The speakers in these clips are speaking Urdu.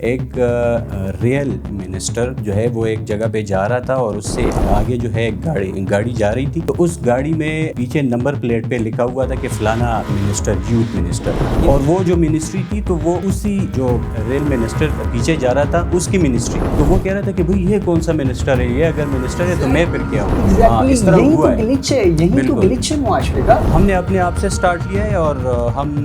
ایک ریئل منسٹر جو ہے وہ ایک جگہ پہ جا رہا تھا اور اس سے آگے جو ہے گاڑی جا رہی تھی، تو اس گاڑی میں پیچھے نمبر پلیٹ پہ لکھا ہوا تھا کہ فلانا منسٹر، یوتھ منسٹر، اور وہ جو منسٹری تھی تو وہ اسی جو ریل منسٹر پیچھے جا رہا تھا اس کی منسٹری، تو وہ کہہ رہا تھا کہ بھئی یہ کون سا منسٹر ہے، یہ اگر منسٹر ہے تو میں پھر کیا ہوں۔ اس طرح ہوا ہے، یہی تو گلچ ہے معاشرے کا۔ ہم نے اپنے آپ سے سٹارٹ کیا ہے اور ہم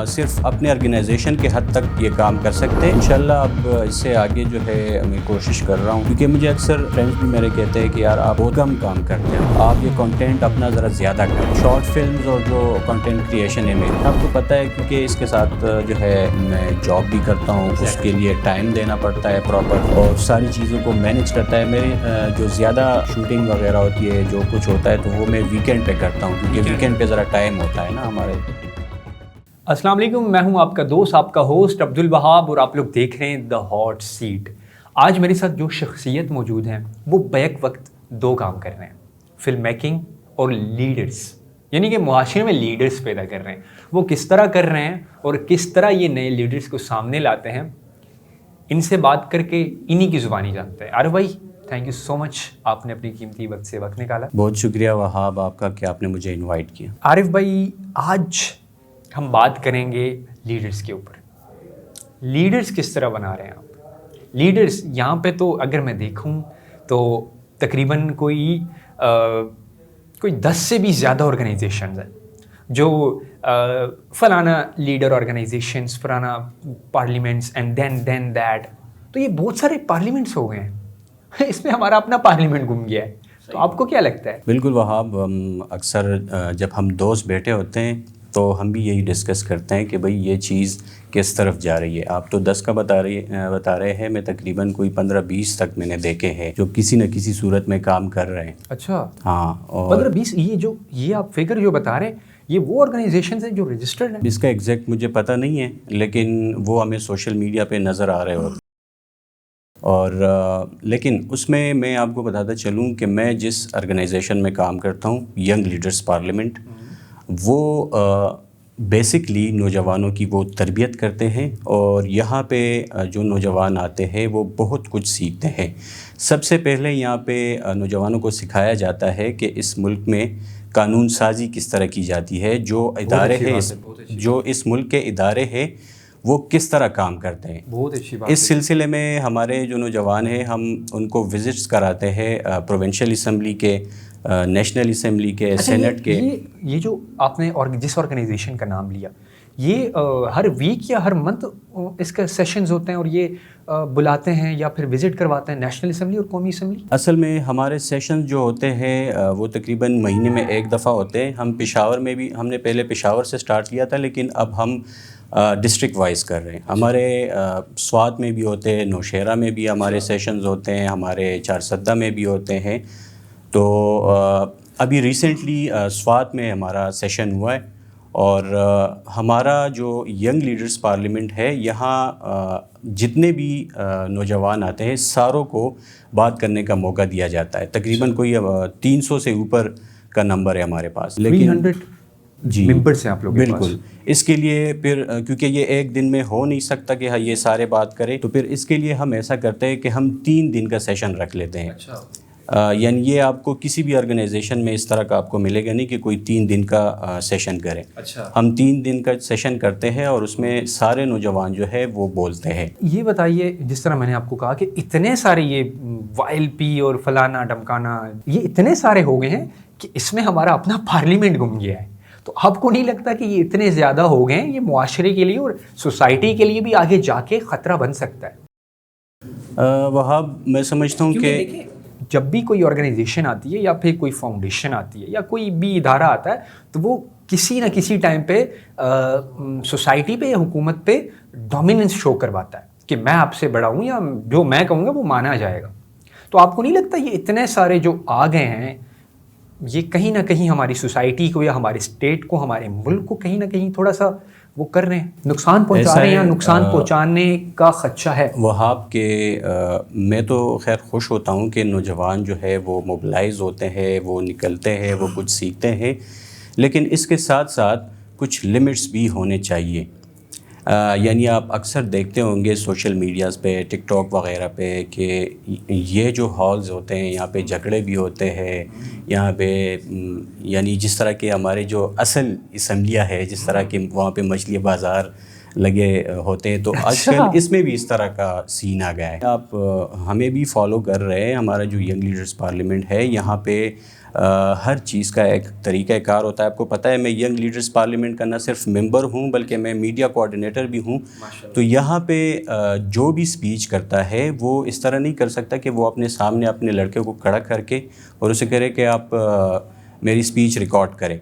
صرف اپنے آرگنائزیشن کے حد تک یہ کام کر سکتے ہیں۔ انشاءاللہ اب اس سے آگے جو ہے میں کوشش کر رہا ہوں، کیونکہ مجھے اکثر فرینڈز بھی میرے کہتے ہیں کہ یار آپ بہت کم کام کرتے ہیں، آپ یہ کنٹینٹ اپنا ذرا زیادہ کریں، شارٹ فلمز اور جو کنٹینٹ کریشن ہے میری، آپ کو پتہ ہے کیونکہ اس کے ساتھ جو ہے میں جاب بھی کرتا ہوں، اس کے لیے ٹائم دینا پڑتا ہے پراپر، اور ساری چیزوں کو مینیج کرتا ہے۔ میری جو زیادہ شوٹنگ وغیرہ ہوتی ہے، جو کچھ ہوتا ہے، تو وہ میں ویکینڈ پہ کرتا ہوں، کیونکہ ویکینڈ پہ ذرا ٹائم ہوتا ہے نا ہمارے۔ السلام علیکم، میں ہوں آپ کا دوست، آپ کا ہوسٹ عبدالوہاب، اور آپ لوگ دیکھ رہے ہیں دا ہاٹ سیٹ۔ آج میرے ساتھ جو شخصیت موجود ہیں وہ بیک وقت دو کام کر رہے ہیں، فلم میکنگ اور لیڈرز، یعنی کہ معاشرے میں لیڈرز پیدا کر رہے ہیں۔ وہ کس طرح کر رہے ہیں اور کس طرح یہ نئے لیڈرز کو سامنے لاتے ہیں، ان سے بات کر کے انہی کی زبانی جانتے ہیں۔ عارف بھائی، تھینک یو سو مچ، آپ نے اپنی قیمتی وقت سے وقت نکالا۔ بہت شکریہ وہاب آپ کا کہ آپ نے مجھے انوائٹ کیا۔ عارف بھائی، آج ہم بات کریں گے لیڈرز کے اوپر۔ لیڈرز کس طرح بنا رہے ہیں آپ؟ لیڈرز یہاں پہ تو اگر میں دیکھوں تو تقریباً کوئی 10 سے بھی زیادہ آرگنائزیشنز ہیں جو فلانا لیڈر آرگنائزیشنز، فلانا پارلیمنٹس، اینڈ دین دیٹ، تو یہ بہت سارے پارلیمنٹس ہو گئے ہیں، اس میں ہمارا اپنا پارلیمنٹ گم گیا ہے۔ تو آپ کو کیا لگتا ہے؟ بالکل وہاب، اکثر جب ہم دوست بیٹھے ہوتے ہیں تو ہم بھی یہی ڈسکس کرتے ہیں کہ بھئی یہ چیز کس طرف جا رہی ہے۔ آپ تو 10 کا بتا رہے ہیں، میں تقریباً کوئی 15-20 تک میں نے دیکھے ہیں جو کسی نہ کسی صورت میں کام کر رہے ہیں۔ اچھا، ہاں، اور 15-20 یہ آپ فگر جو بتا رہے ہیں، یہ وہ آرگنائزیشنز ہیں جو رجسٹرڈ ہیں؟ اس کا ایگزیکٹ مجھے پتہ نہیں ہے، لیکن وہ ہمیں سوشل میڈیا پہ نظر آ رہے ہوتے ہیں۔ اور لیکن اس میں آپ کو بتاتا چلوں کہ میں جس آرگنائزیشن میں کام کرتا ہوں، ینگ لیڈرز پارلیمنٹ، وہ بیسکلی نوجوانوں کی وہ تربیت کرتے ہیں، اور یہاں پہ جو نوجوان آتے ہیں وہ بہت کچھ سیکھتے ہیں۔ سب سے پہلے یہاں پہ نوجوانوں کو سکھایا جاتا ہے کہ اس ملک میں قانون سازی کس طرح کی جاتی ہے، جو ادارے ہیں، جو اس ملک کے ادارے ہیں وہ کس طرح کام کرتے ہیں۔ بہت اچھی بات۔ اس سلسلے میں ہمارے جو نوجوان ہیں، ہم ان کو وزٹس کراتے ہیں پروونشل اسمبلی کے، نیشنل اسمبلی کے، سینٹ کے۔ یہ جو آپ نے جس آرگنائزیشن کا نام لیا، یہ ہر ویک یا ہر منتھ اس کا سیشنز ہوتے ہیں اور یہ بلاتے ہیں یا پھر وزٹ کرواتے ہیں نیشنل اسمبلی اور قومی اسمبلی؟ اصل میں ہمارے سیشن جو ہوتے ہیں وہ تقریباً مہینے میں ایک دفعہ ہوتے ہیں۔ ہم پشاور میں بھی، ہم نے پہلے پشاور سے سٹارٹ کیا تھا، لیکن اب ہم ڈسٹرکٹ وائز کر رہے ہیں۔ ہمارے سوات میں بھی ہوتے ہیں، نوشہرہ میں بھی ہمارے سیشنز ہوتے ہیں، ہمارے چارسدہ میں بھی ہوتے ہیں۔ تو ابھی ریسنٹلی سوات میں ہمارا سیشن ہوا ہے، اور ہمارا جو ینگ لیڈرز پارلیمنٹ ہے، یہاں جتنے بھی نوجوان آتے ہیں ساروں کو بات کرنے کا موقع دیا جاتا ہے۔ تقریباً کوئی 300 سے اوپر کا نمبر ہے ہمارے پاس، لیکن 300 جی ممبرس ہیں آپ لوگ کے پاس؟ بالکل۔ اس کے لیے پھر کیونکہ یہ ایک دن میں ہو نہیں سکتا کہ یہ سارے بات کریں، تو پھر اس کے لیے ہم ایسا کرتے ہیں کہ ہم 3 دن کا سیشن رکھ لیتے ہیں۔ یعنی یہ آپ کو کسی بھی آرگنائزیشن میں اس طرح کا آپ کو ملے گا نہیں کہ کوئی 3 دن کا سیشن کرے۔ ہم 3 دن کا سیشن کرتے ہیں اور اس میں سارے نوجوان جو ہے وہ بولتے ہیں۔ یہ بتائیے، جس طرح میں نے آپ کو کہا کہ اتنے سارے یہ وائل پی اور فلانا ڈمکانا، یہ اتنے سارے ہو گئے ہیں کہ اس میں ہمارا اپنا پارلیمنٹ گم گیا ہے۔ تو آپ کو نہیں لگتا کہ یہ اتنے زیادہ ہو گئے ہیں، یہ معاشرے کے لیے اور سوسائٹی کے لیے بھی آگے جا کے خطرہ بن سکتا ہے؟ وہاب، میں سمجھتا ہوں کہ جب بھی کوئی آرگنائزیشن آتی ہے یا پھر کوئی فاؤنڈیشن آتی ہے یا کوئی بھی ادارہ آتا ہے، تو وہ کسی نہ کسی ٹائم پہ سوسائٹی پہ یا حکومت پہ ڈومیننس شو کرواتا ہے کہ میں آپ سے بڑا ہوں، یا جو میں کہوں گا وہ مانا جائے گا۔ تو آپ کو نہیں لگتا یہ اتنے سارے جو آ گئے ہیں، یہ کہیں نہ کہیں ہماری سوسائٹی کو یا ہمارے اسٹیٹ کو، ہمارے ملک کو کہیں نہ کہیں تھوڑا سا وہ کر رہے ہیں، نقصان پہنچا رہے ہیں یا نقصان پہنچانے کا خدشہ ہے؟ وہاب کے میں تو خیر خوش ہوتا ہوں کہ نوجوان جو ہے وہ موبلائز ہوتے ہیں، وہ نکلتے ہیں، وہ کچھ سیکھتے ہیں، لیکن اس کے ساتھ ساتھ کچھ لمٹس بھی ہونے چاہیے۔ یعنی آپ اکثر دیکھتے ہوں گے سوشل میڈیاز پہ، ٹک ٹاک وغیرہ پہ، کہ یہ جو ہالز ہوتے ہیں یہاں پہ جھگڑے بھی ہوتے ہیں، یہاں پہ یعنی جس طرح کے ہمارے جو اصل اسمبلیاں ہے، جس طرح کے وہاں پہ مچھلی بازار لگے ہوتے ہیں، تو آج کل اس میں بھی اس طرح کا سین آ گیا ہے. آپ ہمیں بھی فالو کر رہے ہیں. ہمارا جو ینگ لیڈرز پارلیمنٹ ہے، یہاں پہ ہر چیز کا ایک طریقہ کار ہوتا ہے. آپ کو پتہ ہے میں ینگ لیڈرز پارلیمنٹ کا نہ صرف ممبر ہوں بلکہ میں میڈیا کوآرڈینیٹر بھی ہوں. تو یہاں پہ جو بھی سپیچ کرتا ہے وہ اس طرح نہیں کر سکتا کہ وہ اپنے سامنے اپنے لڑکے کو کھڑا کر کے اور اسے کہے کہ آپ میری سپیچ ریکارڈ کریں.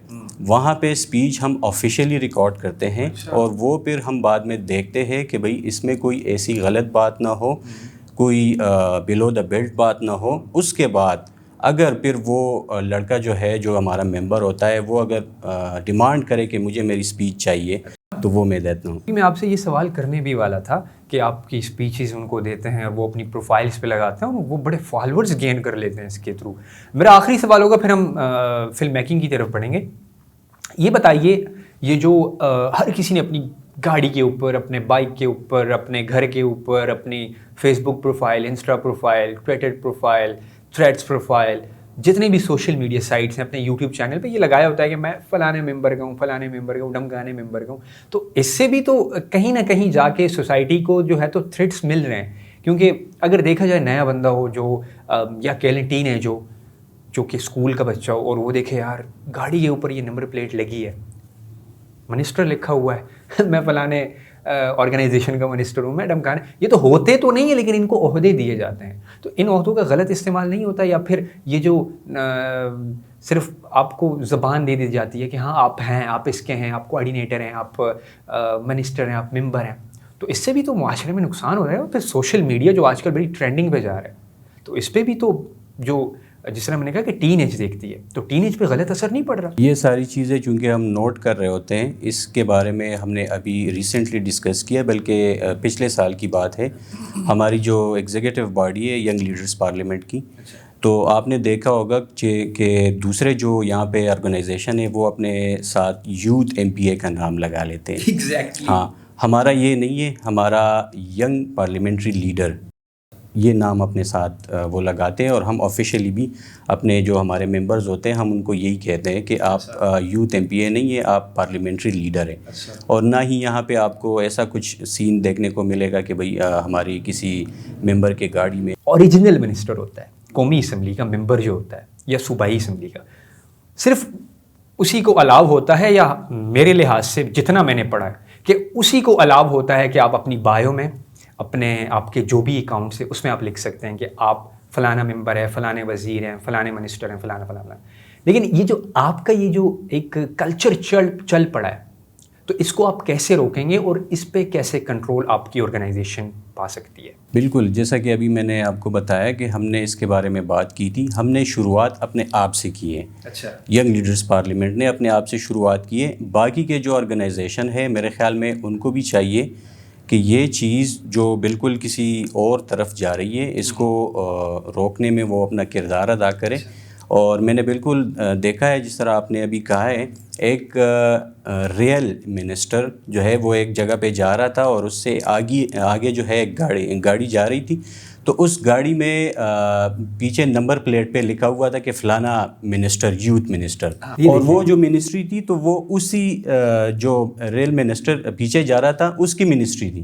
وہاں پہ سپیچ ہم آفیشیلی ریکارڈ کرتے ہیں اور وہ پھر ہم بعد میں دیکھتے ہیں کہ بھئی اس میں کوئی ایسی غلط بات نہ ہو، کوئی بلو دا بیلٹ بات نہ ہو. اس کے بعد اگر پھر وہ لڑکا جو ہے، جو ہمارا ممبر ہوتا ہے، وہ اگر ڈیمانڈ کرے کہ مجھے میری سپیچ چاہیے تو وہ میں دیتا ہوں. میں آپ سے یہ سوال کرنے بھی والا تھا کہ آپ کی سپیچز ان کو دیتے ہیں اور وہ اپنی پروفائلز پہ لگاتے ہیں اور وہ بڑے فالورز گین کر لیتے ہیں اس کے تھرو. میرا آخری سوال ہوگا، پھر ہم فلم میکنگ کی طرف بڑھیں گے. یہ بتائیے، یہ جو ہر کسی نے اپنی گاڑی کے اوپر، اپنے بائک کے اوپر، اپنے گھر کے اوپر اپنی Facebook profile, Insta profile, Twitter profile, Threads profile, جتنے بھی سوشل میڈیا سائٹس ہیں، اپنے یوٹیوب چینل پہ یہ لگایا ہوتا ہے کہ میں فلانے ممبر کا ہوں، فلانے ممبر کا ہوں، ڈمکانے ممبر کا ہوں. تو اس سے بھی تو کہیں نہ کہیں جا کے سوسائٹی کو جو ہے تو تھریٹس مل رہے ہیں. کیونکہ اگر دیکھا جائے نیا بندہ ہو جو یا کہہ لیں ٹین ایج ہو، جو کہ اسکول کا بچہ ہو، اور وہ دیکھے یار گاڑی کے اوپر یہ نمبر پلیٹ لگی ہے، منسٹر لکھا ہوا ہے، میں فلانے آرگنائزیشن کا منسٹر ہوں، میں ڈمکانے. یہ تو ہوتے تو نہیں ہیں لیکن ان کو عہدے دیے جاتے ہیں. تو ان عہدوں کا غلط استعمال نہیں ہوتا، یا پھر یہ جو صرف آپ کو زبان دے دی جاتی ہے کہ ہاں آپ ہیں، آپ اس کے ہیں، آپ کوآرڈینیٹر ہیں، آپ منسٹر ہیں، آپ ممبر ہیں. تو اس سے بھی تو معاشرے میں نقصان ہو رہا ہے. اور پھر سوشل میڈیا جو آج کل بڑی ٹرینڈنگ پہ جا رہا ہے، تو اس پہ بھی تو جو جس طرح میں نے کہا کہ ٹین ایج دیکھتی ہے، تو ٹین ایج پہ غلط اثر نہیں پڑ رہا. یہ ساری چیزیں چونکہ ہم نوٹ کر رہے ہوتے ہیں، اس کے بارے میں ہم نے ابھی ریسنٹلی ڈسکس کیا، بلکہ پچھلے سال کی بات ہے. ہماری جو ایگزیکٹو باڈی ہے ینگ لیڈرز پارلیمنٹ کی، تو آپ نے دیکھا ہوگا کہ دوسرے جو یہاں پہ آرگنائزیشن ہے وہ اپنے ساتھ یوتھ ایم پی اے کا نام لگا لیتے ہیں. ہاں، ہمارا یہ نہیں ہے. ہمارا ینگ پارلیمنٹری لیڈر یہ نام اپنے ساتھ وہ لگاتے ہیں، اور ہم آفیشیلی بھی اپنے جو ہمارے ممبرز ہوتے ہیں ہم ان کو یہی کہتے ہیں کہ آپ یوتھ ایم پی اے نہیں ہے، آپ پارلیمنٹری لیڈر ہیں. اور نہ ہی یہاں پہ آپ کو ایسا کچھ سین دیکھنے کو ملے گا کہ بھئی ہماری کسی ممبر کے گاڑی میں اوریجنل منسٹر ہوتا ہے، قومی اسمبلی کا ممبر جو ہوتا ہے یا صوبائی اسمبلی کا، صرف اسی کو الاؤ ہوتا ہے، یا میرے لحاظ سے جتنا میں نے پڑھا ہے کہ اسی کو الاؤ ہوتا ہے کہ آپ اپنی بایو میں اپنے آپ کے جو بھی اکاؤنٹس ہیں اس میں آپ لکھ سکتے ہیں کہ آپ فلانا ممبر ہے، فلانے وزیر ہیں، فلانے منسٹر ہیں، فلانا فلانا. لیکن یہ جو آپ کا یہ جو ایک کلچر چل پڑا ہے، تو اس کو آپ کیسے روکیں گے اور اس پہ کیسے کنٹرول آپ کی آرگنائزیشن پا سکتی ہے؟ بالکل، جیسا کہ ابھی میں نے آپ کو بتایا کہ ہم نے اس کے بارے میں بات کی تھی. ہم نے شروعات اپنے آپ سے کی ہے. اچھا، ینگ لیڈرز پارلیمنٹ نے اپنے آپ سے شروعات کی ہے. باقی کے جو آرگنائزیشن ہے میرے خیال میں ان کو بھی چاہیے کہ یہ چیز جو بالکل کسی اور طرف جا رہی ہے اس کو روکنے میں وہ اپنا کردار ادا کرے. اور میں نے بالکل دیکھا ہے جس طرح آپ نے ابھی کہا ہے، ایک ریئل منسٹر جو ہے وہ ایک جگہ پہ جا رہا تھا اور اس سے آگے جو ہے ایک گاڑی جا رہی تھی، تو اس گاڑی میں پیچھے نمبر پلیٹ پہ لکھا ہوا تھا کہ فلانا منسٹر، یوتھ منسٹر. اور وہ جو منسٹری تھی تو وہ اسی جو ریل منسٹر پیچھے جا رہا تھا اس کی منسٹری تھی.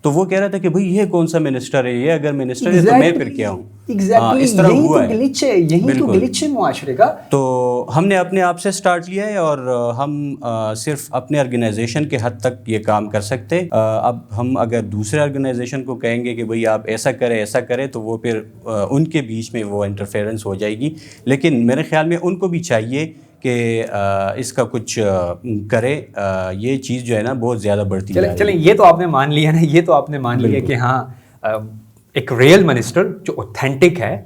تو وہ کہہ رہا تھا کہ بھئی یہ کون سا منسٹر ہے، یہ اگر منسٹر ہے تو میں پھر کیا ہوں. اس طرح ہوا ہے. یہی تو گلچ ہے معاشرے کا. تو ہم نے اپنے آپ سے سٹارٹ لیا ہے اور ہم صرف اپنے آرگنائزیشن کے حد تک یہ کام کر سکتے. اب ہم اگر دوسرے آرگنائزیشن کو کہیں گے کہ بھئی آپ ایسا کریں تو وہ پھر ان کے بیچ میں وہ انٹرفیرنس ہو جائے گی. لیکن میرے خیال میں ان کو بھی چاہیے کہ اس کا کچھ کرے. یہ چیز جو ہے نا بہت زیادہ بڑھتی ہے. چلیں یہ تو آپ نے مان لیا نا، یہ تو آپ نے مان لیا کہ ہاں ایک ریئل منسٹر جو اوتھینٹک ہے،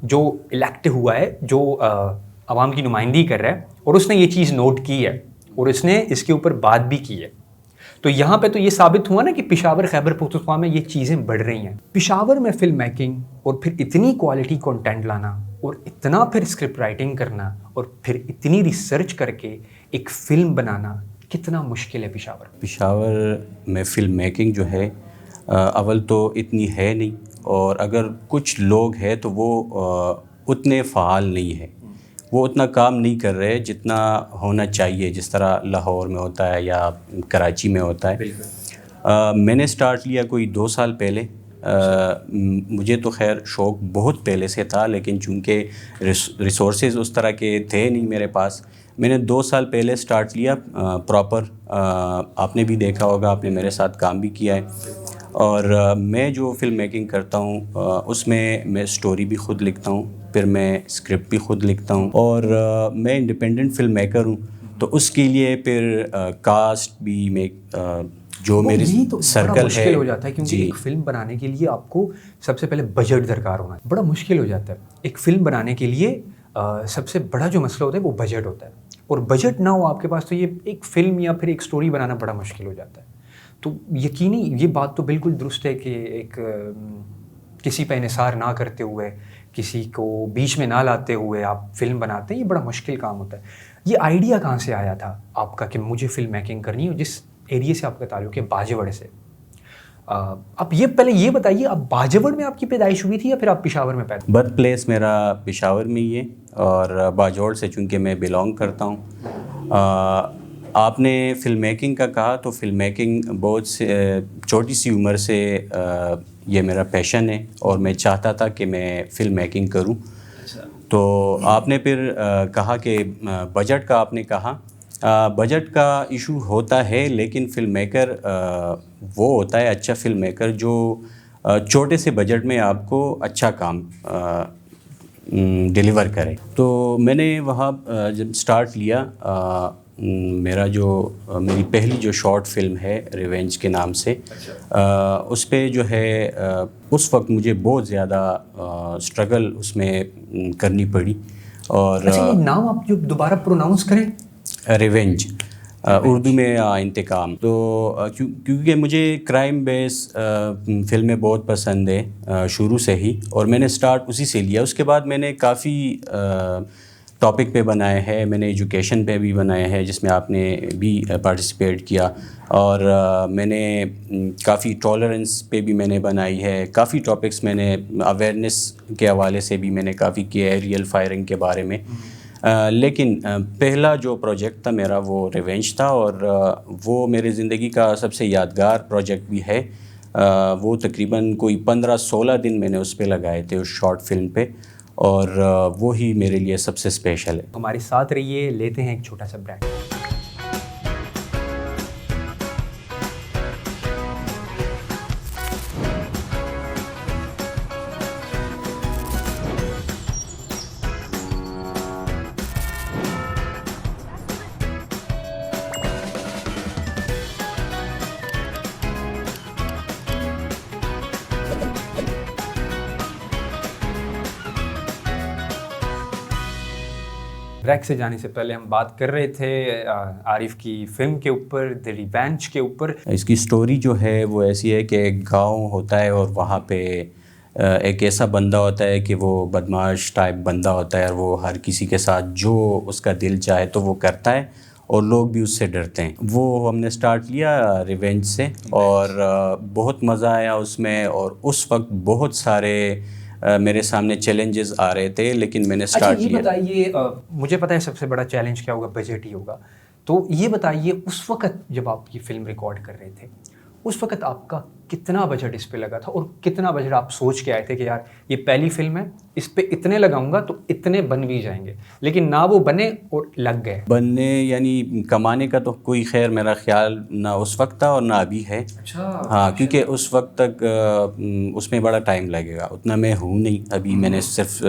جو الیکٹ ہوا ہے، جو عوام کی نمائندگی کر رہا ہے، اور اس نے یہ چیز نوٹ کی ہے اور اس نے اس کے اوپر بات بھی کی ہے. تو یہاں پہ تو یہ ثابت ہوا نا کہ پشاور خیبر پختونخوا میں یہ چیزیں بڑھ رہی ہیں. پشاور میں فلم میکنگ اور پھر اتنی کوالٹی کنٹینٹ لانا اور اتنا پھر اسکرپٹ رائٹنگ کرنا اور پھر اتنی ریسرچ کر کے ایک فلم بنانا کتنا مشکل ہے پشاور میں فلم میکنگ جو ہے اول تو اتنی ہے نہیں، اور اگر کچھ لوگ ہیں تو وہ اتنے فعال نہیں ہے، وہ اتنا کام نہیں کر رہے جتنا ہونا چاہیے، جس طرح لاہور میں ہوتا ہے یا کراچی میں ہوتا ہے۔ میں نے سٹارٹ لیا کوئی 2 سال پہلے۔ مجھے تو خیر شوق بہت پہلے سے تھا، لیکن چونکہ ریسورسز اس طرح کے تھے نہیں میرے پاس، میں نے 2 سال پہلے سٹارٹ لیا پراپر۔ آپ نے بھی دیکھا ہوگا، آپ نے میرے ساتھ کام بھی کیا ہے، اور میں جو فلم میکنگ کرتا ہوں اس میں سٹوری بھی خود لکھتا ہوں، پھر میں اسکرپٹ بھی خود لکھتا ہوں، اور میں انڈیپینڈنٹ فلم میکر ہوں، تو اس کے لیے پھر کاسٹ بھی میں جو میری سرکل ہے مشکل ہو جاتا ہے، کیونکہ ایک فلم بنانے کے لیے آپ کو سب سے پہلے بجٹ درکار ہونا ہے، بڑا مشکل ہو جاتا ہے۔ ایک فلم بنانے کے لیے سب سے بڑا جو مسئلہ ہوتا ہے وہ بجٹ ہوتا ہے، اور بجٹ نہ ہو آپ کے پاس تو یہ ایک فلم یا پھر ایک سٹوری بنانا بڑا مشکل ہو جاتا ہے۔ تو یقینی یہ بات تو بالکل درست ہے کہ ایک کسی پہ انحصار نہ کرتے ہوئے، کسی کو بیچ میں نہ لاتے ہوئے آپ فلم بناتے ہیں، یہ بڑا مشکل کام ہوتا ہے۔ یہ آئیڈیا کہاں سے آیا تھا آپ کا کہ مجھے فلم میکنگ کرنی ہے، جس ایریے سے آپ کا تعلق ہے باجوڑ سے؟ آپ یہ پہلے یہ بتائیے، آپ باجوڑ میں آپ کی پیدائش ہوئی تھی یا پھر آپ پشاور میں پیدا؟ برتھ پلیس میرا پشاور میں ہی ہے، اور باجوڑ سے چونکہ میں بلانگ کرتا ہوں۔ آپ نے فلم میکنگ کا کہا، تو فلم میکنگ بہت سے چھوٹی سی عمر سے یہ میرا پیشن ہے، اور میں چاہتا تھا کہ میں فلم میکنگ کروں۔ تو آپ نے پھر کہا کہ بجٹ کا، آپ نے کہا بجٹ کا ایشو ہوتا ہے، لیکن فلم میکر وہ ہوتا ہے اچھا فلم میکر جو چھوٹے سے بجٹ میں آپ کو اچھا کام ڈیلیور کرے۔ تو میں نے وہاں جب سٹارٹ لیا، میری پہلی جو شارٹ فلم ہے ریونج کے نام سے، اس پہ جو ہے اس وقت مجھے بہت زیادہ اسٹرگل اس میں کرنی پڑی۔ اور یہ نام آپ جو دوبارہ پروناؤنس کریں، ریونج، اردو میں انتقام۔ تو کیونکہ مجھے کرائم بیس فلمیں بہت پسند ہے شروع سے ہی، اور میں نے سٹارٹ اسی سے لیا۔ اس کے بعد میں نے کافی ٹاپک پہ بنائے ہیں، میں نے ایجوکیشن پہ بھی بنائے ہیں جس میں آپ نے بھی پارٹیسپیٹ کیا، اور میں نے کافی ٹالرنس پہ بھی میں نے بنائی ہے، کافی ٹاپکس میں نے اویئرنیس کے حوالے سے بھی میں نے کافی کیا ہے، ریئل فائرنگ کے بارے میں۔ لیکن پہلا جو پروجیکٹ تھا میرا وہ ریونج تھا، اور وہ میری زندگی کا سب سے یادگار پروجیکٹ بھی ہے۔ وہ تقریباً کوئی 15-16 دن میں نے اس پہ لگائے تھے، اس شارٹ فلم پہ، اور وہی میرے لیے سب سے اسپیشل ہے۔ ہمارے ساتھ رہیے، لیتے ہیں ایک چھوٹا سا بریک۔ بریک سے جانے سے پہلے ہم بات کر رہے تھے عارف کی فلم کے اوپر، دی ریونج کے اوپر۔ اس کی سٹوری جو ہے وہ ایسی ہے کہ ایک گاؤں ہوتا ہے، اور وہاں پہ ایک ایسا بندہ ہوتا ہے کہ وہ بدمعاش ٹائپ بندہ ہوتا ہے، اور وہ ہر کسی کے ساتھ جو اس کا دل چاہے تو وہ کرتا ہے، اور لوگ بھی اس سے ڈرتے ہیں۔ وہ ہم نے سٹارٹ لیا ریونج سے، اور بہت مزہ آیا اس میں، اور اس وقت بہت سارے میرے سامنے چیلنجز آ رہے تھے، لیکن میں نے سٹارٹ یہ کیا۔ بتائیے، مجھے پتہ ہے سب سے بڑا چیلنج کیا ہوگا، بجٹ ہی ہوگا۔ تو یہ بتائیے اس وقت جب آپ یہ فلم ریکارڈ کر رہے تھے، اس وقت آپ کا کتنا بجٹ اس پہ لگا تھا، اور کتنا بجٹ آپ سوچ کے آئے تھے کہ یار یہ پہلی فلم ہے، اس پہ اتنے لگاؤں گا تو اتنے بن بھی جائیں گے، لیکن نہ وہ بنے اور لگ گئے؟ بننے یعنی کمانے کا تو کوئی خیر میرا خیال نہ اس وقت تھا اور نہ ابھی ہے۔ ہاں، کیونکہ اس وقت تک اس میں بڑا ٹائم لگے گا، اتنا میں ہوں نہیں ابھی، میں نے صرف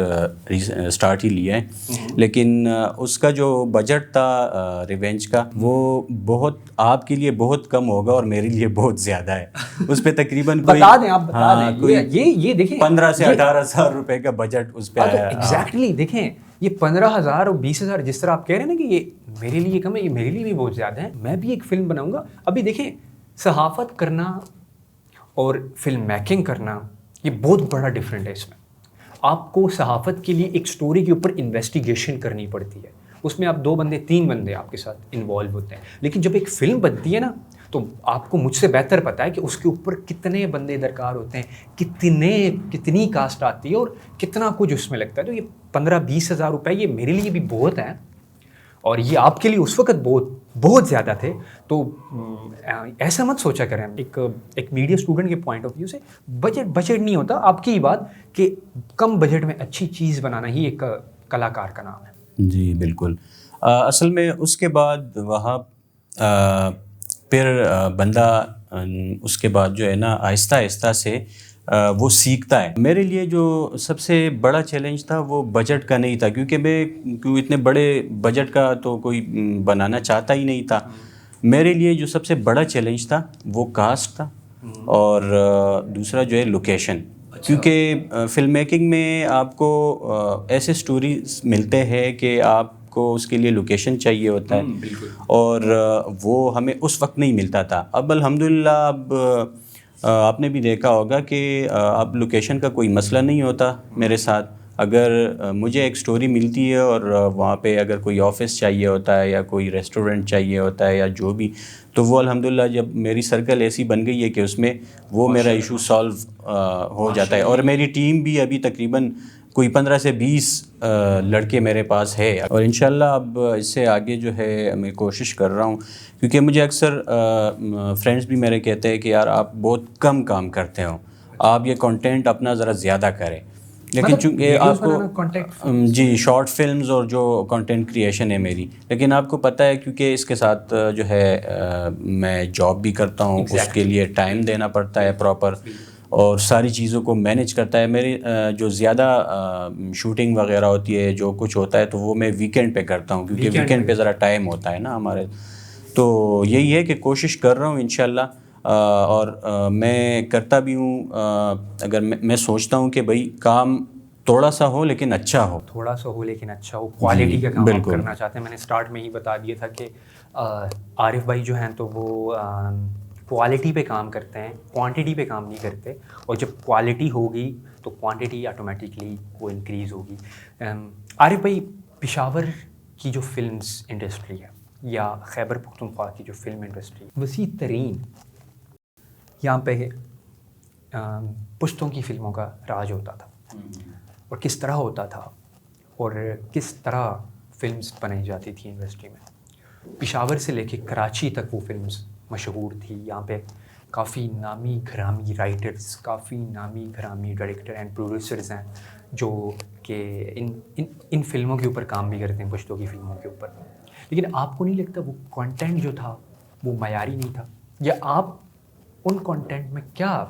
سٹارٹ ہی لیا ہے۔ لیکن اس کا جو بجٹ تھا ریونج کا، وہ بہت آپ کے لیے بہت کم ہوگا اور میرے لیے بہت زیادہ ہے۔ اس پہ تقریباً بتا دیں، آپ بتا دیں، یہ دیکھیں 15 سے 18,000 روپے کا بجٹ اس پہ آیا۔ ایگزیکٹلی دیکھیں، یہ 15,000 اور 20,000 جس طرح آپ کہہ رہے ہیں نا کہ یہ میرے لیے کم ہے، یہ میرے لیے بھی بہت زیادہ ہے، میں بھی ایک فلم بناؤں گا۔ ابھی دیکھیں، صحافت کرنا اور فلم میکنگ کرنا یہ بہت بڑا ڈفرینٹ ہے۔ اس میں آپ کو صحافت کے لیے ایک سٹوری کے اوپر انویسٹیگیشن کرنی پڑتی ہے، اس میں آپ 2 بندے 3 بندے آپ کے ساتھ انوالو ہوتے ہیں. لیکن جب ایک فلم بنتی ہے نا تو آپ کو مجھ سے بہتر پتہ ہے کہ اس کے اوپر کتنے بندے درکار ہوتے ہیں, کتنی کاسٹ آتی ہے اور کتنا کچھ اس میں لگتا ہے. تو یہ 15-20 ہزار روپے یہ میرے لیے بھی بہت ہیں اور یہ آپ کے لیے اس وقت بہت زیادہ تھے. تو ایسا مت سوچا کریں. ایک میڈیا اسٹوڈنٹ کے پوائنٹ آف ویو سے بجٹ نہیں ہوتا. آپ کی بات کہ کم بجٹ میں اچھی چیز بنانا ہی ایک کلاکار کا نام ہے. جی بالکل. اصل میں اس کے بعد وہاں پھر بندہ اس کے بعد جو ہے نا آہستہ آہستہ سے وہ سیکھتا ہے. میرے لیے جو سب سے بڑا چیلنج تھا وہ بجٹ کا نہیں تھا, کیونکہ میں اتنے بڑے بجٹ کا تو کوئی بنانا چاہتا ہی نہیں تھا. میرے لیے جو سب سے بڑا چیلنج تھا وہ کاسٹ تھا اور دوسرا جو ہے لوکیشن. کیونکہ فلم میکنگ میں آپ کو ایسے سٹوریز ملتے ہیں کہ آپ کو اس کے لیے لوکیشن چاہیے ہوتا ہے اور وہ ہمیں اس وقت نہیں ملتا تھا. اب الحمدللہ اب آپ نے بھی دیکھا ہوگا کہ اب لوکیشن کا کوئی مسئلہ نہیں ہوتا میرے ساتھ. اگر مجھے ایک سٹوری ملتی ہے اور وہاں پہ اگر کوئی آفس چاہیے ہوتا ہے یا کوئی ریسٹورنٹ چاہیے ہوتا ہے یا جو بھی, تو وہ الحمدللہ جب میری سرکل ایسی بن گئی ہے کہ اس میں وہ میرا ایشو سالو ہو جاتا ہے. اور میری ٹیم بھی ابھی تقریباً کوئی 15 سے 20 لڑکے میرے پاس ہے اور انشاءاللہ اب اس سے آگے جو ہے میں کوشش کر رہا ہوں. کیونکہ مجھے اکثر فرینڈس بھی میرے کہتے ہیں کہ یار آپ بہت کم کام کرتے ہو, آپ یہ کنٹینٹ اپنا ذرا زیادہ کریں. لیکن چونکہ آپ کو جی شارٹ فلمز اور جو کنٹینٹ کریشن ہے میری, لیکن آپ کو پتہ ہے کیونکہ اس کے ساتھ جو ہے میں جاب بھی کرتا ہوں, اس کے لیے ٹائم دینا پڑتا ہے پراپر اور ساری چیزوں کو مینیج کرتا ہے. میری جو زیادہ شوٹنگ وغیرہ ہوتی ہے جو کچھ ہوتا ہے تو وہ میں ویکینڈ پہ کرتا ہوں, کیونکہ ویکینڈ پہ ذرا ٹائم ہوتا ہے نا ہمارے. تو یہی ہے کہ کوشش کر رہا ہوں انشاءاللہ اور میں کرتا بھی ہوں. اگر میں سوچتا ہوں کہ بھائی کام تھوڑا سا ہو لیکن اچھا ہو, کوالٹی کا کام آپ کرنا چاہتے ہیں. میں نے سٹارٹ میں ہی بتا دیا تھا کہ عارف بھائی جو ہیں تو وہ کوالٹی پہ کام کرتے ہیں, کوانٹٹی پہ کام نہیں کرتے. اور جب کوالٹی ہوگی تو کوانٹٹی آٹومیٹکلی وہ انکریز ہوگی. عارف بھائی, پشاور کی جو فلمز انڈسٹری ہے یا خیبر پختونخوا کی جو فلم انڈسٹری وسیع ترین, یہاں پہ پشتوں کی فلموں کا راج ہوتا تھا اور کس طرح ہوتا تھا اور کس طرح فلمز بنائی جاتی تھی انڈسٹری میں. پشاور سے لے کے کراچی تک وہ فلمز مشہور تھی. یہاں پہ کافی نامی گرامی رائٹرز, کافی نامی گرامی ڈائریکٹر اینڈ پروڈیوسرز ہیں جو کہ ان فلموں کے اوپر کام بھی کرتے ہیں, پشتوں کی فلموں کے اوپر. لیکن آپ کو نہیں لگتا وہ کانٹینٹ جو تھا وہ معیاری نہیں تھا؟ یا آپ ان کانٹینٹ میں کیا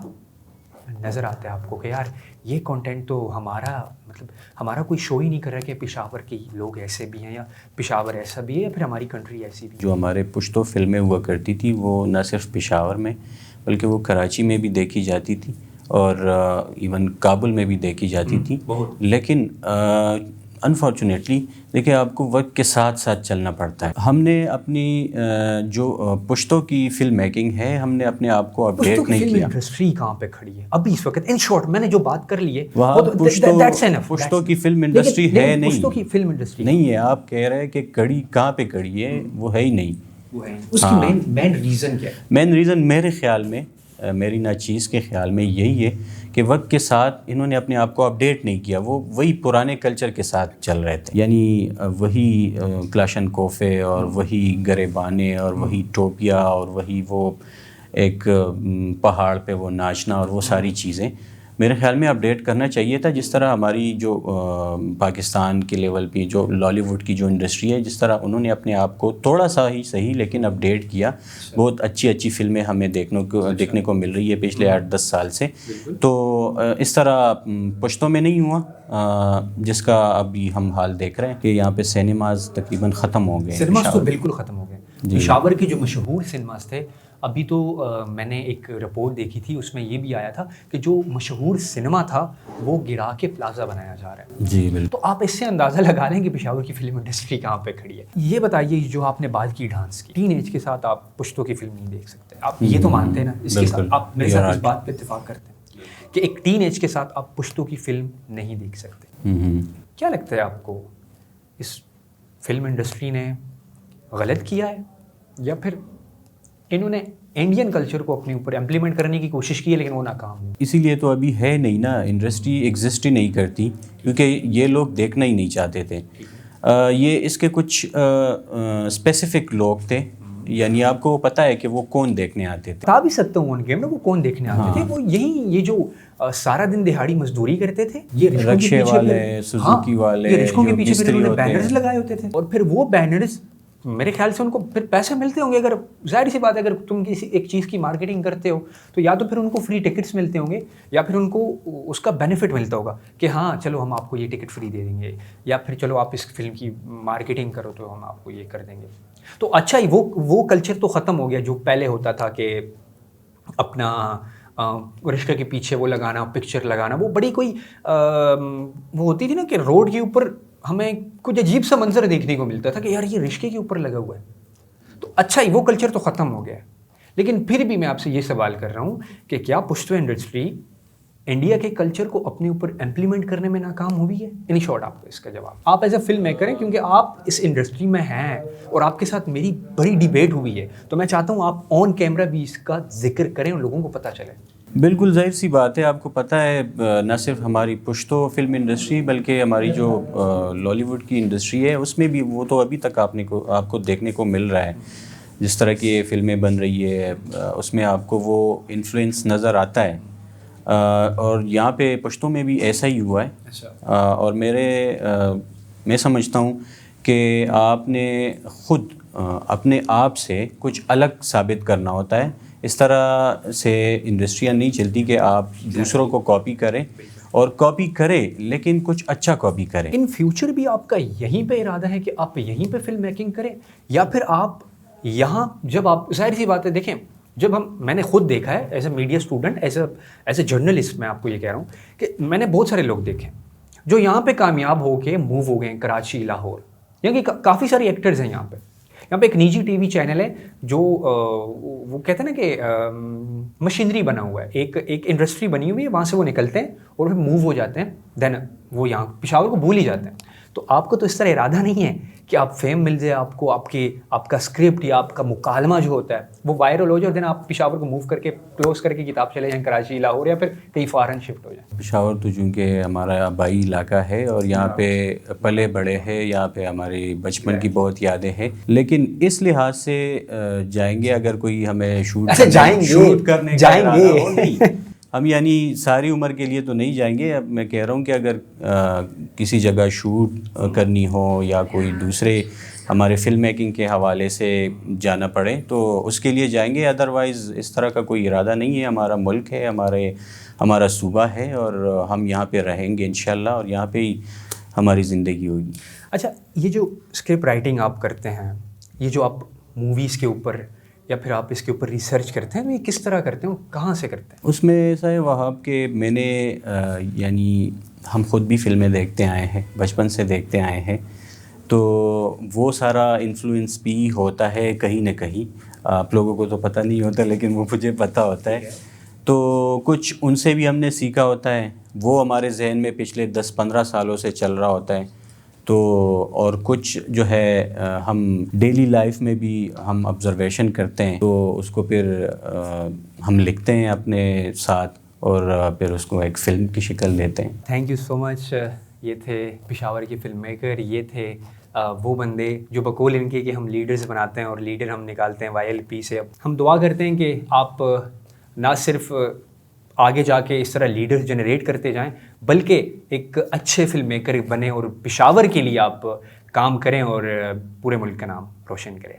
نظر آتا ہے آپ کو کہ یار یہ کانٹینٹ تو ہمارا کوئی شو ہی نہیں کر رہا کہ پشاور کے لوگ ایسے بھی ہیں یا پشاور ایسا بھی ہے یا پھر ہماری کنٹری ایسی بھی؟ جو ہمارے پشتو فلمیں ہوا کرتی تھی وہ نہ صرف پشاور میں بلکہ وہ کراچی میں بھی دیکھی جاتی تھی اور ایون کابل میں بھی دیکھی جاتی تھی. لیکن انفارچونیٹلی دیکھیں آپ کو وقت کے ساتھ ساتھ چلنا پڑتا ہے. ہم نے اپنی جو پشتوں کی فلم میکنگ ہے ہم نے اپنے آپ کو اپڈیٹ نہیں کیا. انڈسٹری کہاں پہ کھڑی ہے ابھی اس وقت؟ ان شارٹ میں نے جو بات کر لی ہے وہاں پشتوں کی فلم انڈسٹری ہے نہیں, پشتوں کی فلم انڈسٹری نہیں ہے. آپ کہہ رہے ہیں کہ کڑی کہاں پہ کڑی ہے, وہ ہے ہی نہیں. اس کی مین ریزن کیا ہے؟ مین ریزن میرے خیال میں, میری ناچیز کے خیال میں یہی ہے کہ وقت کے ساتھ انہوں نے اپنے آپ کو اپڈیٹ نہیں کیا. وہ وہی پرانے کلچر کے ساتھ چل رہے تھے, یعنی وہی کلاشن کوفے اور وہی گریبانے اور وہی ٹوپیا اور وہی وہ ایک پہاڑ پہ وہ ناچنا اور وہ ساری چیزیں. میرے خیال میں اپڈیٹ کرنا چاہیے تھا. جس طرح ہماری جو پاکستان کے لیول پہ جو لالی ووڈ کی جو انڈسٹری ہے, جس طرح انہوں نے اپنے آپ کو تھوڑا سا ہی صحیح لیکن اپڈیٹ کیا. بہت اچھی فلمیں ہمیں دیکھنے کو مل رہی ہے پچھلے 8-10 سال سے. تو اس طرح پشتوں میں نہیں ہوا جس کا ابھی ہم حال دیکھ رہے ہیں کہ یہاں پہ سینماز تقریباً ختم ہو گئے. سینماز تو بالکل ختم ہو گئے. پشاور کے جو مشہور سینماز تھے, ابھی تو میں نے ایک رپورٹ دیکھی تھی, اس میں یہ بھی آیا تھا کہ جو مشہور سنیما تھا وہ گرا کے پلازا بنایا جا رہا ہے. جی بالکل. تو آپ اس سے اندازہ لگا لیں کہ پشاور کی فلم انڈسٹری کہاں پہ کھڑی ہے. یہ بتائیے, جو آپ نے بات کی ڈانس کی, ٹین ایج کے ساتھ آپ پشتوں کی فلم نہیں دیکھ سکتے, آپ یہ تو مانتے ہیں نا؟ اس کے ساتھ آپ میرے ساتھ اس بات پہ اتفاق کرتے ہیں کہ ایک ٹین ایج کے ساتھ آپ پشتوں کی فلم نہیں دیکھ سکتے. کیا لگتا ہے آپ کو اس فلم انڈسٹری نے غلط کیا ہے یا پھر انہوں نے انڈین کلچر کو اپنے اوپر امپلیمنٹ کرنے کی کوشش کی ہے لیکن وہ ناکام ہوئی؟ اسی لیے تو ابھی ہے نہیں نا، انڈسٹری ایگزسٹ ہی نہیں کرتی کیونکہ یہ لوگ دیکھنا ہی نہیں چاہتے تھے. یہ اس کے کچھ اسپیسیفک لوگ تھے، یعنی آپ کو پتہ ہے کہ وہ کون دیکھنے آتے تھے. بتا بھی سکتا ہوں ان کے وہ کون دیکھنے آتے تھے. وہ یہ جو سارا دن دہاڑی مزدوری کرتے تھے، یہ رکشے والے، سوزوکی والے، یہ رکشوں کے پیچھے پھر انہوں نے ہوتے ہیں. بینرز لگائے ہوتے تھے، اور پھر وہ بینرز میرے خیال سے ان کو پھر پیسے ملتے ہوں گے. اگر ظاہر سی بات ہے اگر تم کسی ایک چیز کی مارکیٹنگ کرتے ہو تو یا تو پھر ان کو فری ٹکٹس ملتے ہوں گے یا پھر ان کو اس کا بینیفٹ ملتا ہوگا کہ ہاں چلو ہم آپ کو یہ ٹکٹ فری دے دیں گے، یا پھر چلو آپ اس فلم کی مارکیٹنگ کرو تو ہم آپ کو یہ کر دیں گے. تو اچھا ہی وہ کلچر تو ختم ہو گیا جو پہلے ہوتا تھا کہ اپنا رشتے کے پیچھے وہ لگانا، پکچر لگانا. وہ بڑی کوئی وہ ہوتی تھی نا کہ روڈ کے اوپر ہمیں کچھ عجیب سا منظر دیکھنے کو ملتا تھا کہ یار یہ رشتے کے اوپر لگا ہوا ہے. تو اچھا ہی وہ کلچر تو ختم ہو گیا ہے. لیکن پھر بھی میں آپ سے یہ سوال کر رہا ہوں کہ کیا پشتو انڈسٹری انڈیا کے کلچر کو اپنے اوپر امپلیمنٹ کرنے میں ناکام ہوئی ہے؟ ان شارٹ آپ کو اس کا جواب. آپ ایز اے فلم میکر ہیں کیونکہ آپ اس انڈسٹری میں ہیں اور آپ کے ساتھ میری بڑی ڈیبیٹ ہوئی ہے، تو میں چاہتا ہوں آپ آن کیمرہ بھی اس کا ذکر کریں اور لوگوں کو پتہ چلے. بالکل ظاہر سی بات ہے، آپ کو پتہ ہے نہ صرف ہماری پشتو فلم انڈسٹری بلکہ ہماری جو لالی ووڈ کی انڈسٹری ہے اس میں بھی وہ تو ابھی تک آپ کو دیکھنے کو مل رہا ہے. جس طرح کی فلمیں بن رہی ہے اس میں آپ کو وہ انفلوئنس نظر آتا ہے، اور یہاں پہ پشتو میں بھی ایسا ہی ہوا ہے. اور میں سمجھتا ہوں کہ آپ نے خود اپنے آپ سے کچھ الگ ثابت کرنا ہوتا ہے. اس طرح سے انڈسٹریاں نہیں چلتی کہ آپ دوسروں کو کاپی کریں، اور کاپی کریں لیکن کچھ اچھا کاپی کریں. ان فیوچر بھی آپ کا یہیں پہ ارادہ ہے کہ آپ یہیں پہ فلم میکنگ کریں، یا پھر آپ یہاں جب آپ ظاہر سی بات ہے دیکھیں جب میں نے خود دیکھا ہے as a media student, as a journalist, میں آپ کو یہ کہہ رہا ہوں کہ میں نے بہت سارے لوگ دیکھے جو یہاں پہ کامیاب ہو کے موو ہو گئے ہیں کراچی، لاہور. یہاں کی کافی سارے ایکٹرز ہیں یہاں پہ ایک نجی ٹی وی چینل ہے جو وہ کہتے ہیں نا کہ مشینری بنا ہوا ہے، ایک انڈسٹری بنی ہوئی ہے، وہاں سے وہ نکلتے ہیں اور پھر موو ہو جاتے ہیں، دین وہ یہاں پشاور کو بھول ہی جاتے ہیں. تو آپ کو تو اس طرح ارادہ نہیں ہے کہ آپ فیم مل جائے آپ کو، آپ کا اسکرپٹ یا آپ کا مکالمہ جو ہوتا ہے وہ وائرل ہو جائے اور دین آپ پشاور کو موو کر کے کلوز کر کے کتاب چلے جائیں کراچی، لاہور یا پھر کہیں فارن شفٹ ہو جائیں. پشاور تو چونکہ ہمارا آبائی علاقہ ہے اور یہاں پہ پلے بڑے ہیں، یہاں پہ ہماری بچپن کی بہت یادیں ہیں. لیکن اس لحاظ سے جائیں گے اگر کوئی ہمیں شوٹ کرنے کا ارادہ ہو، نہیں ہم یعنی ساری عمر کے لیے تو نہیں جائیں گے. اب میں کہہ رہا ہوں کہ اگر کسی جگہ شوٹ کرنی ہو یا کوئی دوسرے ہمارے فلم میکنگ کے حوالے سے جانا پڑے تو اس کے لیے جائیں گے. ادروائز اس طرح کا کوئی ارادہ نہیں ہے. ہمارا ملک ہے، ہمارا صوبہ ہے اور ہم یہاں پہ رہیں گے انشاءاللہ، اور یہاں پہ ہی ہماری زندگی ہوگی. اچھا، یہ جو اسکرپٹ رائٹنگ آپ کرتے ہیں، یہ جو آپ موویز کے اوپر یا پھر آپ اس کے اوپر ریسرچ کرتے ہیں، تو یہ کس طرح کرتے ہیں، کہاں سے کرتے ہیں؟ اس میں ایسا ہے وہاب کہ میں نے یعنی ہم خود بھی فلمیں دیکھتے آئے ہیں، بچپن سے دیکھتے آئے ہیں، تو وہ سارا انفلوئنس بھی ہوتا ہے کہیں نہ کہیں. آپ لوگوں کو تو پتہ نہیں ہوتا لیکن وہ مجھے پتہ ہوتا ہے. تو کچھ ان سے بھی ہم نے سیکھا ہوتا ہے، وہ ہمارے ذہن میں پچھلے 10-15 سالوں سے چل رہا ہوتا ہے. تو اور کچھ جو ہے ہم ڈیلی لائف میں بھی ہم آبزرویشن کرتے ہیں، تو اس کو پھر ہم لکھتے ہیں اپنے ساتھ اور پھر اس کو ایک فلم کی شکل دیتے ہیں. تھینک یو سو مچ. یہ تھے پشاور کے فلم میکر، یہ تھے وہ بندے جو بقول ان کے کہ ہم لیڈرز بناتے ہیں اور لیڈر ہم نکالتے ہیں YLP سے. ہم دعا کرتے ہیں کہ آپ نہ صرف آگے جا کے اس طرح لیڈر جنریٹ کرتے جائیں بلکہ ایک اچھے فلم میکر بنیں اور پشاور کے لیے آپ کام کریں اور پورے ملک کا نام روشن کریں.